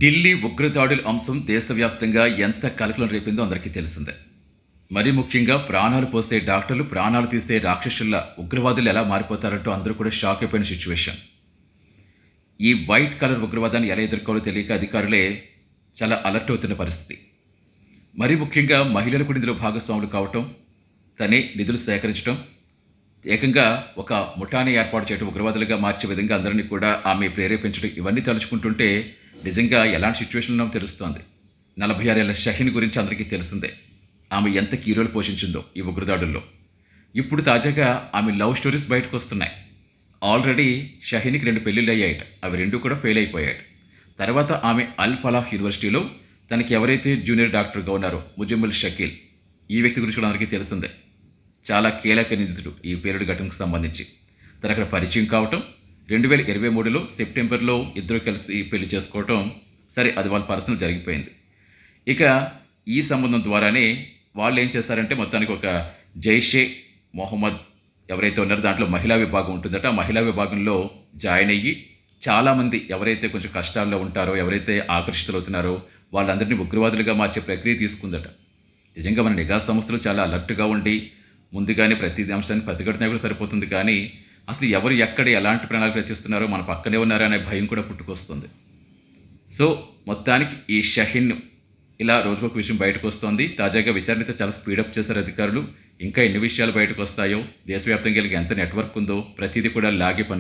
ఢిల్లీ ఉగ్రదాడుల అంశం దేశవ్యాప్తంగా ఎంత కలకలం రేపిందో అందరికీ తెలిసిందే. మరీ ముఖ్యంగా ప్రాణాలు పోసే డాక్టర్లు, ప్రాణాలు తీసే రాక్షసుల్లా ఉగ్రవాదులు ఎలా మారిపోతారంటూ అందరూ కూడా షాక్ అయిపోయిన సిచ్యువేషన్. ఈ వైట్ కలర్ ఉగ్రవాదాన్ని ఎలా ఎదుర్కోవాలో తెలియక అధికారులే చాలా అలర్ట్ అవుతున్న పరిస్థితి. మరీ ముఖ్యంగా మహిళలు కూడా ఇందులో భాగస్వాములు కావటం, తనే నిధులు సేకరించడం, ఏకంగా ఒక ముఠాని ఏర్పాటు చేయడం, ఉగ్రవాదులుగా మార్చే విధంగా అందరినీ కూడా ఆమె ప్రేరేపించడం, ఇవన్నీ తలుచుకుంటుంటే నిజంగా ఎలాంటి సిచ్యువేషన్ ఉన్నామో తెలుస్తోంది. 46 ఏళ్ల షహీన్ గురించి అందరికీ తెలిసిందే. ఆమె ఎంత కీరోలు పోషించిందో ఈ ఉగ్రదాడుల్లో. ఇప్పుడు తాజాగా ఆమె లవ్ స్టోరీస్ బయటకు వస్తున్నాయి. ఆల్రెడీ షహీన్కి 2 పెళ్ళిళ్ళు అయ్యాయట. అవి 2 కూడా ఫెయిల్ అయిపోయాయి. తర్వాత ఆమె అల్ ఫలాహ్ యూనివర్సిటీలో తనకి ఎవరైతే జూనియర్ డాక్టర్గా ఉన్నారో ముజమ్మిల్ షకీల్, ఈ వ్యక్తి గురించి కూడా అందరికీ తెలిసిందే. చాలా కీలక నిందితుడు ఈ పేలుడు ఘటనకు సంబంధించి. తను అక్కడ పరిచయం కావటం, 2023లో సెప్టెంబర్లో ఇద్దరు కలిసి పెళ్లి చేసుకోవటం, సరే అది వాళ్ళ పర్సనల్ జరిగిపోయింది. ఇక ఈ సంబంధం ద్వారానే వాళ్ళు ఏం చేశారంటే మొత్తానికి ఒక జైషే మొహమ్మద్ ఎవరైతే ఉన్నారో దాంట్లో మహిళా విభాగం ఉంటుందట. ఆ మహిళా విభాగంలో జాయిన్ అయ్యి చాలామంది ఎవరైతే కొంచెం కష్టాల్లో ఉంటారో, ఎవరైతే ఆకర్షితులవుతున్నారో వాళ్ళందరినీ ఉగ్రవాదులుగా మార్చే ప్రక్రియ తీసుకుందట. నిజంగా మన నిఘా సంస్థలు చాలా అలర్ట్గా ఉండి ముందుగానే ప్రతి అంశాన్ని పసిగడుతున్నా కూడా సరిపోతుంది, కానీ అసలు ఎవరు ఎక్కడ ఎలాంటి ప్రణాళిక రచిస్తున్నారో మన పక్కనే ఉన్నారో అనే భయం కూడా పుట్టుకొస్తుంది. సో మొత్తానికి ఈ షహీన్ ఇలా రోజుకొక విషయం బయటకు వస్తోంది. తాజాగా విచారణతో చాలా స్పీడప్ చేశారు అధికారులు. ఇంకా ఎన్ని విషయాలు బయటకు వస్తాయో, దేశవ్యాప్తంగా ఎంత నెట్వర్క్ ఉందో ప్రతిదీ కూడా లాగే పని